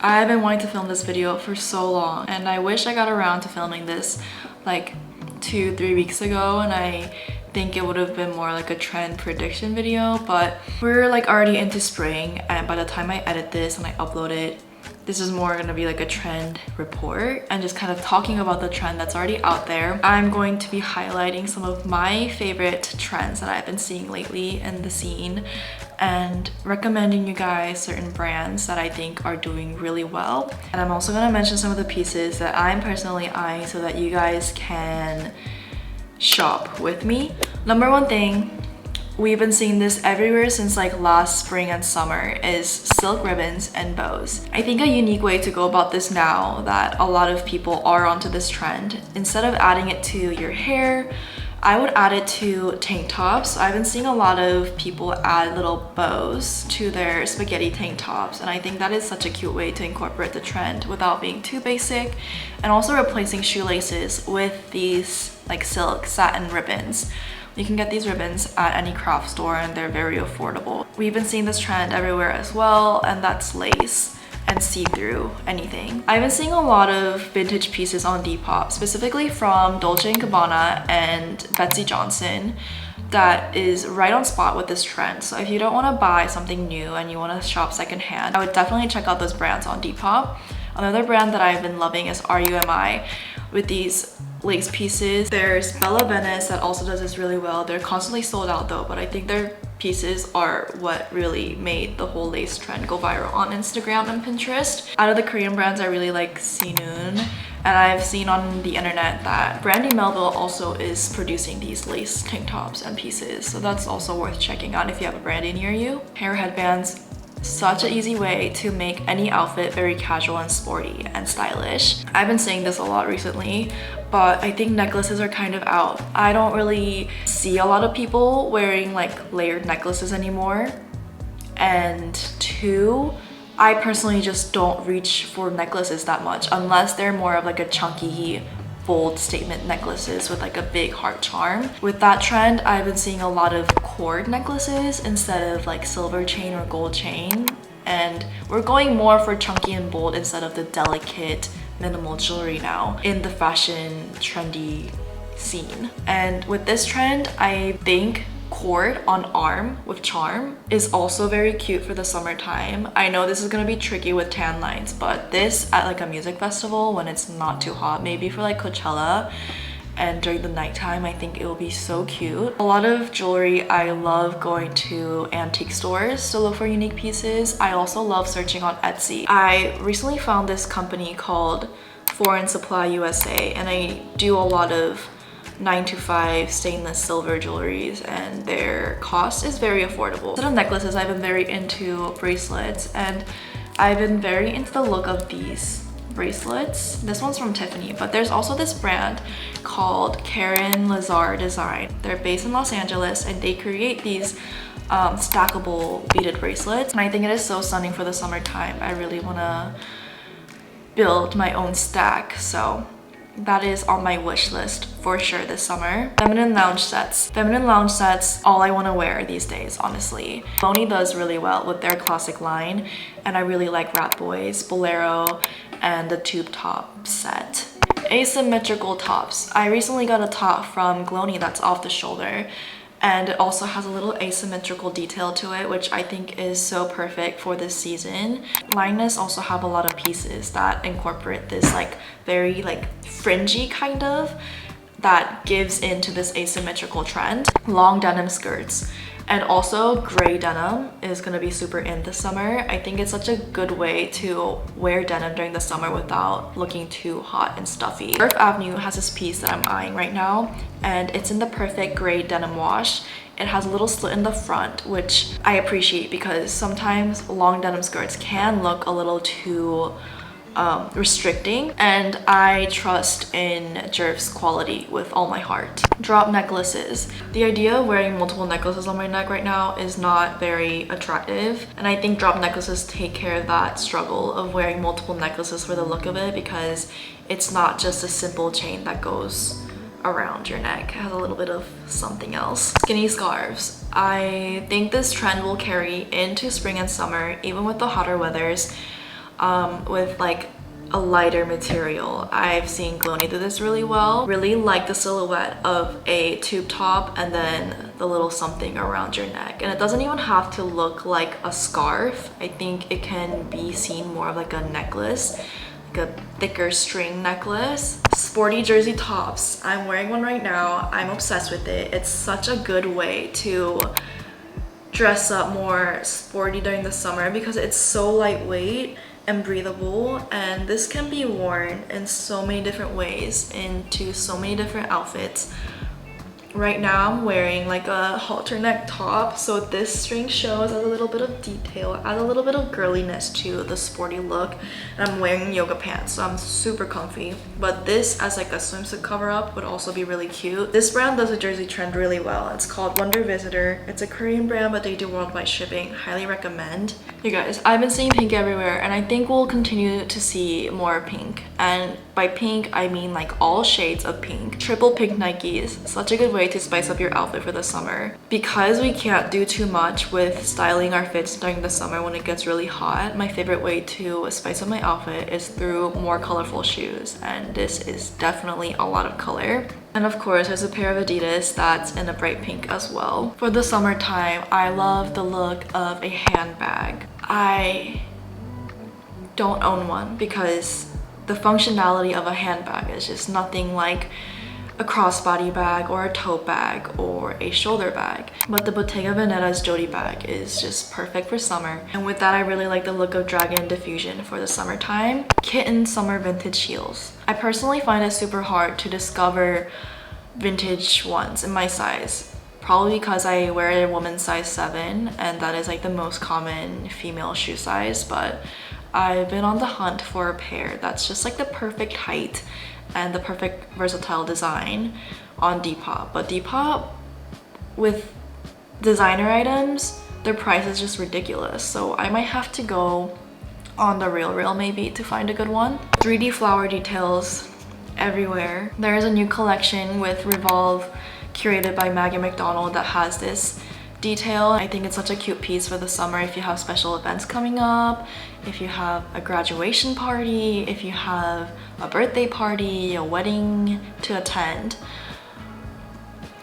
I've been wanting to film this video for so long, and I wish I got around to filming this like 2-3 weeks ago, and I think it would have been more like a trend prediction video, but we're like already into spring, and by the time I edit this and I upload it, this is more gonna be like a trend report and just kind of talking about the trend that's already out there. I'm going to be highlighting some of my favorite trends that I've been seeing lately in the scene and recommending you guys certain brands that I think are doing really well. And I'm also gonna mention some of the pieces that I'm personally eyeing so that you guys can shop with me. Number one thing, we've been seeing this everywhere since like last spring and summer, is silk ribbons and bows. I think a unique way to go about this now that a lot of people are onto this trend, instead of adding it to your hair, I would add it to tank tops. I've been seeing a lot of people add little bows to their spaghetti tank tops, and I think that is such a cute way to incorporate the trend without being too basic, and also replacing shoelaces with these like silk satin ribbons. You can get these ribbons at any craft store and they're very affordable. We've been seeing this trend everywhere as well, and that's lace and see-through anything. I've been seeing a lot of vintage pieces on Depop, specifically from Dolce & Gabbana and Betsy Johnson, that is right on spot with this trend. So if you don't want to buy something new and you want to shop secondhand, I would definitely check out those brands on Depop. Another brand that I've been loving is RUMI with these lace pieces. There's Bella Venice that also does this really well. They're constantly sold out though, but I think their pieces are what really made the whole lace trend go viral on Instagram and Pinterest. Out of the Korean brands, I really like Sinoon, and I've seen on the internet that Brandy Melville also is producing these lace tank tops and pieces, so that's also worth checking out if you have a Brandy near you. Hair headbands, such an easy way to make any outfit very casual and sporty and stylish. I've been saying this a lot recently, but I think necklaces are kind of out. I don't really see a lot of people wearing like layered necklaces anymore. And two, I personally just don't reach for necklaces that much unless they're more of like a chunky, bold statement necklaces with like a big heart charm. With that trend, I've been seeing a lot of cord necklaces instead of like silver chain or gold chain, and we're going more for chunky and bold instead of the delicate minimal jewelry now in the fashion trendy scene. And with this trend, I think cord on arm with charm is also very cute for the summertime. I know this is gonna be tricky with tan lines, but this at like a music festival when it's not too hot, maybe for like Coachella and during the nighttime, I think it will be so cute. A lot of jewelry, I love going to antique stores to look for unique pieces. I also love searching on Etsy. I recently found this company called Foreign Supply USA, and I do a lot of 925 stainless silver jewelries, and their cost is very affordable. Instead of necklaces, I've been very into bracelets, and I've been very into the look of these bracelets. This one's from Tiffany, but there's also this brand called Karen Lazar Design. They're based in Los Angeles, and they create these stackable beaded bracelets, and I think it is so stunning for the summertime. I really want to build my own stack, so that is on my wish list for sure this summer. Feminine lounge sets. Feminine lounge sets, all I want to wear these days, honestly. Boney does really well with their classic line, and I really like Rat Boys, Bolero, and the tube top set. Asymmetrical tops. I recently got a top from Glony that's off the shoulder, and it also has a little asymmetrical detail to it, which I think is so perfect for this season. Lineness also have a lot of pieces that incorporate this like very like fringy kind of, that gives into this asymmetrical trend. Long denim skirts. And also gray denim is gonna be super in this summer. I think it's such a good way to wear denim during the summer without looking too hot and stuffy. Surf Avenue has this piece that I'm eyeing right now, and it's in the perfect gray denim wash. It has a little slit in the front, which I appreciate because sometimes long denim skirts can look a little too restricting, and I trust in Jerv's quality with all my heart. Drop necklaces. The idea of wearing multiple necklaces on my neck right now is not very attractive, and I think drop necklaces take care of that struggle of wearing multiple necklaces for the look of it, because it's not just a simple chain that goes around your neck. It has a little bit of something else. Skinny scarves. I think this trend will carry into spring and summer, even with the hotter weathers. with like a lighter material. I've seen Glony do this really well. Really like the silhouette of a tube top and then the little something around your neck. And it doesn't even have to look like a scarf. I think it can be seen more of like a necklace, like a thicker string necklace. Sporty jersey tops. I'm wearing one right now. I'm obsessed with it. It's such a good way to dress up more sporty during the summer because it's so lightweight and breathable, and this can be worn in so many different ways into so many different outfits. Right now I'm wearing like a halter neck top, so this string shows a little bit of detail, adds a little bit of girliness to the sporty look. And I'm wearing yoga pants, so I'm super comfy. But this as like a swimsuit cover up would also be really cute. This brand does a jersey trend really well. It's called Wonder Visitor. It's a Korean brand, but they do worldwide shipping. Highly recommend. You guys, I've been seeing pink everywhere, and I think we'll continue to see more pink. And by pink, I mean like all shades of pink. Triple pink Nikes, such a good way to spice up your outfit for the summer. Because we can't do too much with styling our fits during the summer when it gets really hot, my favorite way to spice up my outfit is through more colorful shoes, and this is definitely a lot of color. And of course, there's a pair of Adidas that's in a bright pink as well. For the summertime, I love the look of a handbag. I don't own one because the functionality of a handbag is just nothing like a crossbody bag or a tote bag or a shoulder bag. But the Bottega Veneta's Jody bag is just perfect for summer. And with that, I really like the look of Dragon Diffusion for the summertime. Kitten summer vintage heels. I personally find it super hard to discover vintage ones in my size. Probably because I wear a woman's size 7, and that is like the most common female shoe size, but I've been on the hunt for a pair that's just like the perfect height and the perfect versatile design on Depop. But Depop, with designer items, their price is just ridiculous, so I might have to go on the real maybe to find a good one. 3D flower details everywhere. There is a new collection with Revolve curated by Maggie McDonald that has this detail. I think it's such a cute piece for the summer if you have special events coming up, if you have a graduation party, if you have a birthday party, a wedding to attend,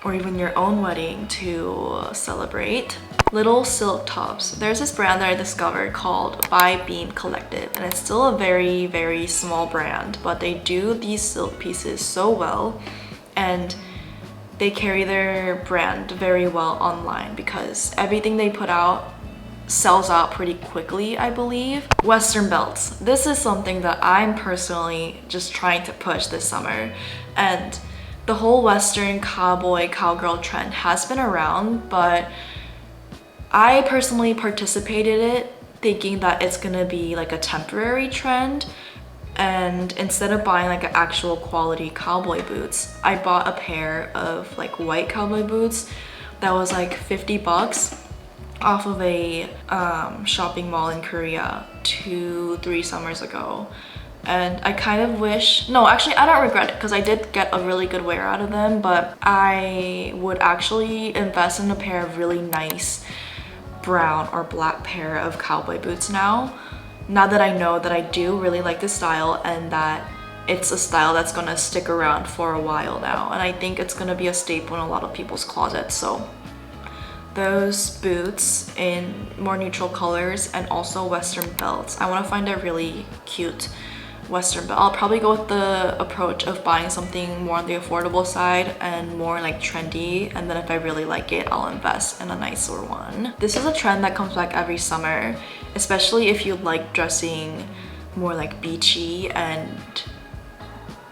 or even your own wedding to celebrate. Little silk tops. There's this brand that I discovered called By Beam Collective, and it's still a very small brand, but they do these silk pieces so well, and they carry their brand very well online because everything they put out sells out pretty quickly, I believe. Western belts. This is something that I'm personally just trying to push this summer, and the whole Western cowboy cowgirl trend has been around, but I personally participated in it thinking that it's gonna be like a temporary trend. And instead of buying like an actual quality cowboy boots, I bought a pair of like white cowboy boots that was like 50 bucks off of a shopping mall in Korea 2-3 summers ago. And I kind of wish, no, actually I don't regret it because I did get a really good wear out of them, but I would actually invest in a pair of really nice brown or black pair of cowboy boots now that I know that I do really like this style and that it's a style that's gonna stick around for a while now, and I think it's gonna be a staple in a lot of people's closets. So those boots in more neutral colors, and also Western belts. I want to find a really cute Western belt. I'll probably go with the approach of buying something more on the affordable side and more like trendy, and then if I really like it, I'll invest in a nicer one. This is a trend that comes back every summer, especially if you like dressing more like beachy and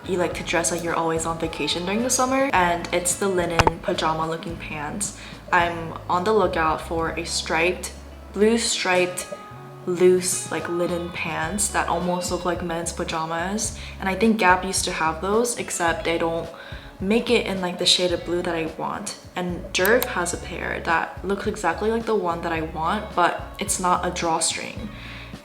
you like to dress like you're always on vacation during the summer, and it's the linen pajama looking pants. I'm on the lookout for a blue striped loose like linen pants that almost look like men's pajamas, and I think Gap used to have those, except they don't make it in like the shade of blue that I want. And Jerv has a pair that looks exactly like the one that I want, but it's not a drawstring.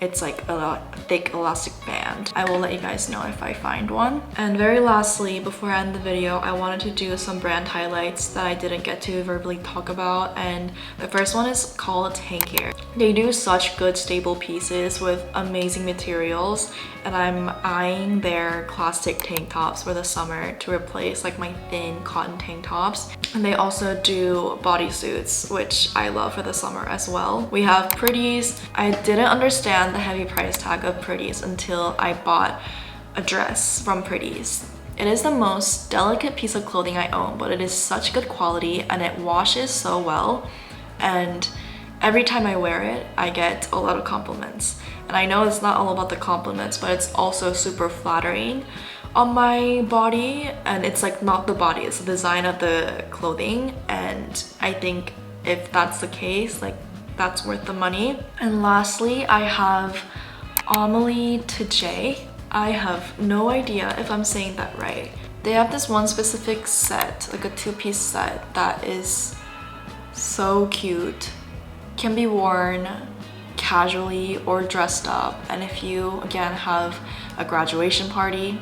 It's like a thick elastic band. I will let you guys know if I find one. And very lastly, before I end the video, I wanted to do some brand highlights that I didn't get to verbally talk about. And the first one is called Hank Hair. They do such good stable pieces with amazing materials, and I'm eyeing their classic tank tops for the summer to replace like my thin cotton tank tops. And they also do bodysuits, which I love for the summer as well. We have Pretties. I didn't understand the heavy price tag of Pretties until I bought a dress from Pretties. It is the most delicate piece of clothing I own, but it is such good quality and it washes so well. And every time I wear it, I get a lot of compliments. And I know it's not all about the compliments, but it's also super flattering on my body. And it's like not the body, it's the design of the clothing. And I think if that's the case, like that's worth the money. And lastly, I have Amelie Tejay. I have no idea if I'm saying that right. They have this one specific set, like a two-piece set that is so cute. Can be worn casually or dressed up. And if you again have a graduation party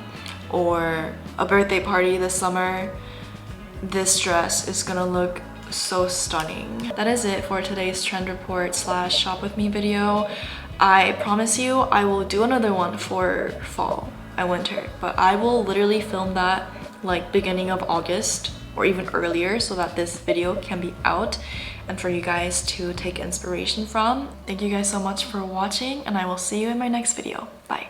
or a birthday party this summer, this dress is gonna look so stunning. That is it for today's trend report / shop with me video. I promise you I will do another one for fall and winter, but I will literally film that like beginning of August or even earlier so that this video can be out and for you guys to take inspiration from. Thank you guys so much for watching, and I will see you in my next video. Bye.